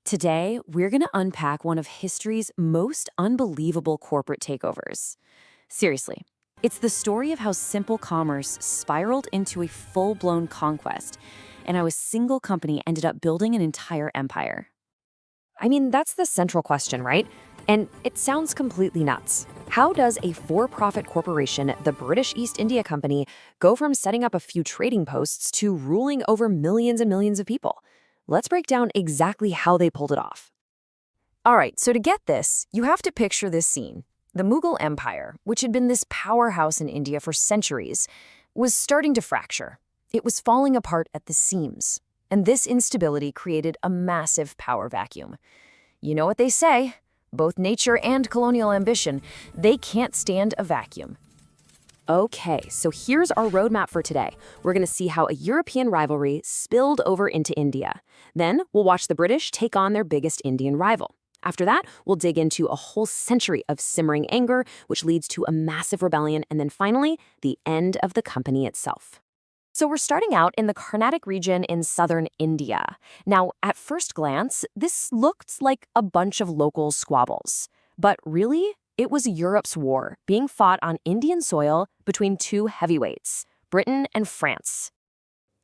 Today, we're going to unpack one of history's most unbelievable corporate takeovers. Seriously, it's the story of how simple commerce spiraled into a full-blown conquest and how a single company ended up building an entire empire. I mean, that's the central question, right? And it sounds completely nuts. How does a for-profit corporation, the British East India Company, go from setting up a few trading posts to ruling over millions and millions of people? Let's break down exactly how they pulled it off. All right, so to get this, you have to picture this scene. The Mughal Empire, which had been this powerhouse in India for centuries, was starting to fracture. It was falling apart at the seams, and this instability created a massive power vacuum. You know what they say, both nature and colonial ambition, they can't stand a vacuum. Okay, so here's our roadmap for today. We're going to see how a European rivalry spilled over into India. Then we'll watch the British take on their biggest Indian rival. After that, we'll dig into a whole century of simmering anger, which leads to a massive rebellion, and then finally, the end of the company itself. So we're starting out in the Carnatic region in southern India. Now, at first glance, this looked like a bunch of local squabbles. But really, it was Europe's war being fought on Indian soil between two heavyweights, Britain and France.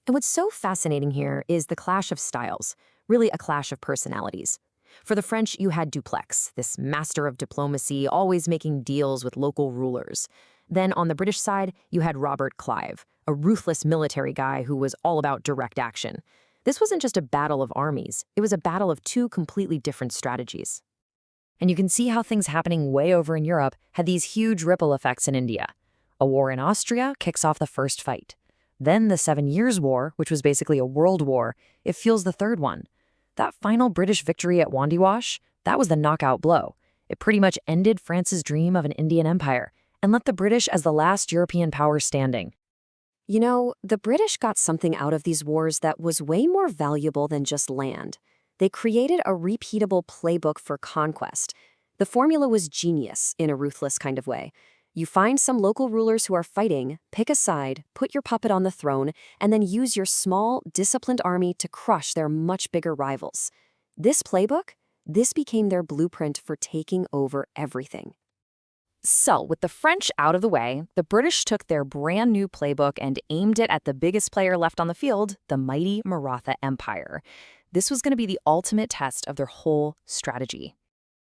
And what's so fascinating here is the clash of styles, really a clash of personalities. For the French, you had Dupleix, this master of diplomacy, always making deals with local rulers. Then on the British side, you had Robert Clive, a ruthless military guy who was all about direct action. This wasn't just a battle of armies, it was a battle of two completely different strategies. And you can see how things happening way over in Europe had these huge ripple effects in India. A war in Austria kicks off the first fight. Then the 7 Years' War, which was basically a world war, it fuels the third one. That final British victory at Wandiwash, that was the knockout blow. It pretty much ended France's dream of an Indian empire and left the British as the last European power standing. You know, the British got something out of these wars that was way more valuable than just land. They created a repeatable playbook for conquest. The formula was genius in a ruthless kind of way. You find some local rulers who are fighting, pick a side, put your puppet on the throne, and then use your small, disciplined army to crush their much bigger rivals. This playbook, this became their blueprint for taking over everything. So, with the French out of the way, the British took their brand new playbook and aimed it at the biggest player left on the field, the mighty Maratha Empire. This was going to be the ultimate test of their whole strategy.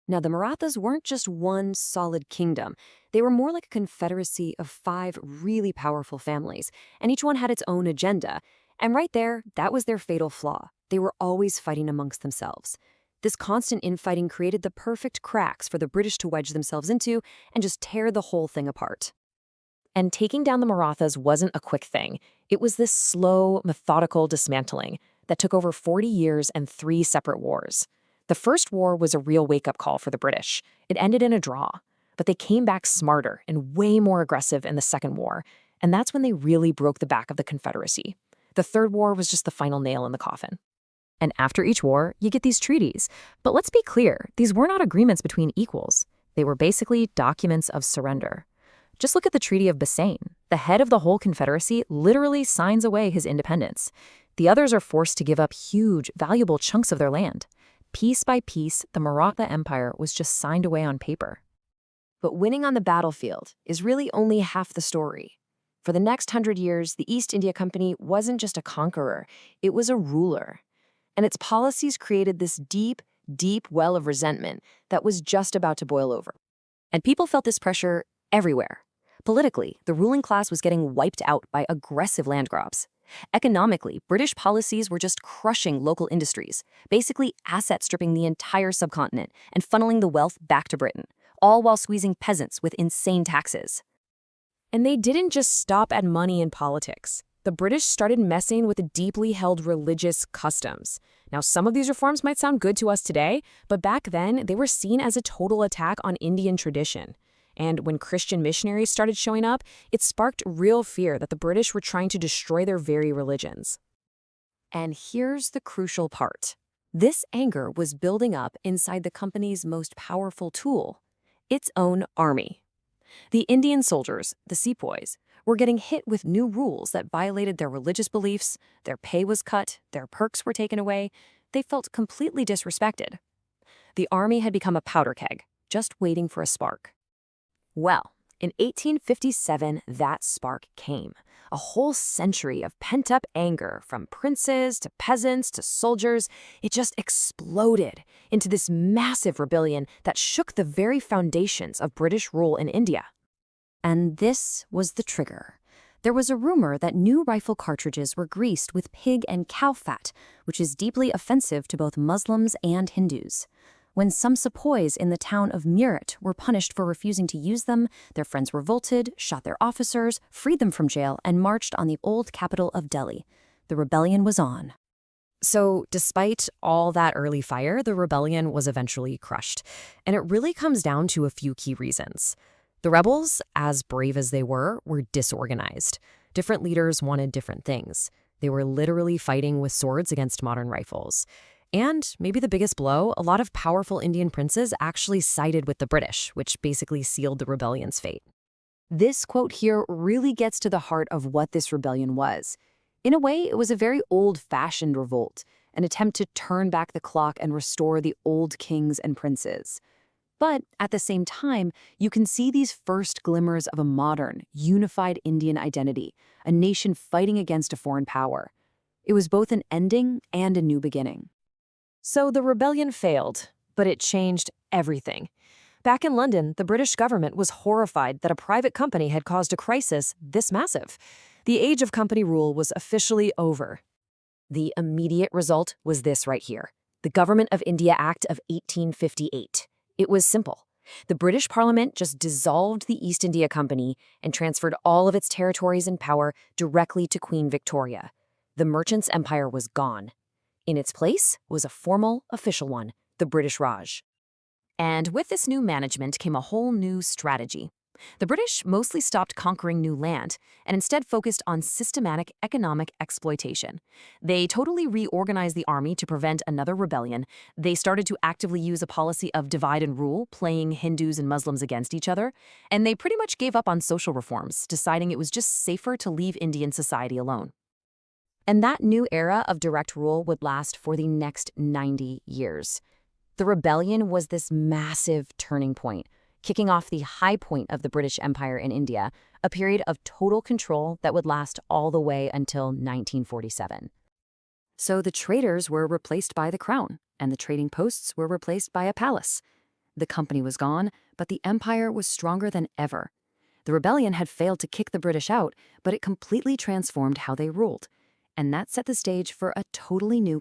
Now, the Marathas weren't just one solid kingdom. They were more like a confederacy of 5 really powerful families, and each one had its own agenda. And right there, that was their fatal flaw. They were always fighting amongst themselves. This constant infighting created the perfect cracks for the British to wedge themselves into and just tear the whole thing apart. And taking down the Marathas wasn't a quick thing. It was this slow, methodical dismantling that took over 40 years and 3 separate wars. The first war was a real wake-up call for the British. It ended in a draw, but they came back smarter and way more aggressive in the second war, and that's when they really broke the back of the Confederacy. The third war was just the final nail in the coffin. And after each war, you get these treaties. But let's be clear, these were not agreements between equals. They were basically documents of surrender. Just look at the Treaty of Bassein. The head of the whole Confederacy literally signs away his independence. The others are forced to give up huge, valuable chunks of their land. Piece by piece, the Maratha Empire was just signed away on paper. But winning on the battlefield is really only half the story. For the next 100 years, the East India Company wasn't just a conqueror, it was a ruler. And its policies created this deep, deep well of resentment that was just about to boil over. And people felt this pressure everywhere. Politically, the ruling class was getting wiped out by aggressive land grabs. Economically, British policies were just crushing local industries, basically asset stripping the entire subcontinent and funneling the wealth back to Britain, all while squeezing peasants with insane taxes. And they didn't just stop at money and politics. The British started messing with the deeply held religious customs. Now, some of these reforms might sound good to us today, but back then, they were seen as a total attack on Indian tradition. And when Christian missionaries started showing up, it sparked real fear that the British were trying to destroy their very religions. And here's the crucial part. This anger was building up inside the company's most powerful tool, its own army. The Indian soldiers, the sepoys, were getting hit with new rules that violated their religious beliefs, their pay was cut, their perks were taken away. they felt completely disrespected. The army had become a powder keg, just waiting for a spark. Well, in 1857, that spark came. A whole century of pent-up anger from princes to peasants to soldiers. It just exploded into this massive rebellion that shook the very foundations of British rule in India. And this was the trigger. There was a rumor that new rifle cartridges were greased with pig and cow fat, which is deeply offensive to both Muslims and Hindus. When some sepoys in the town of Meerut were punished for refusing to use them, their friends revolted, shot their officers, freed them from jail, and marched on the old capital of Delhi. The rebellion was on. So, despite all that early fire, the rebellion was eventually crushed. And it really comes down to a few key reasons. The rebels, as brave as they were disorganized. Different leaders wanted different things. They were literally fighting with swords against modern rifles. And, maybe the biggest blow, a lot of powerful Indian princes actually sided with the British, which basically sealed the rebellion's fate. This quote here really gets to the heart of what this rebellion was. In a way, it was a very old-fashioned revolt, an attempt to turn back the clock and restore the old kings and princes. But at the same time, you can see these first glimmers of a modern, unified Indian identity, a nation fighting against a foreign power. It was both an ending and a new beginning. So the rebellion failed, but it changed everything. Back in London, the British government was horrified that a private company had caused a crisis this massive. The age of company rule was officially over. The immediate result was this right here, the Government of India Act of 1858. It was simple. The British Parliament just dissolved the East India Company and transferred all of its territories and power directly to Queen Victoria. The merchants' empire was gone. In its place was a formal, official one, the British Raj. And with this new management came a whole new strategy. The British mostly stopped conquering new land and instead focused on systematic economic exploitation. They totally reorganized the army to prevent another rebellion. They started to actively use a policy of divide and rule, playing Hindus and Muslims against each other. And they pretty much gave up on social reforms, deciding it was just safer to leave Indian society alone. And that new era of direct rule would last for the next 90 years. The rebellion was this massive turning point, kicking off the high point of the British Empire in India, a period of total control that would last all the way until 1947. So the traders were replaced by the crown, and the trading posts were replaced by a palace. The company was gone, but the empire was stronger than ever. The rebellion had failed to kick the British out, but it completely transformed how they ruled. And that set the stage for a totally new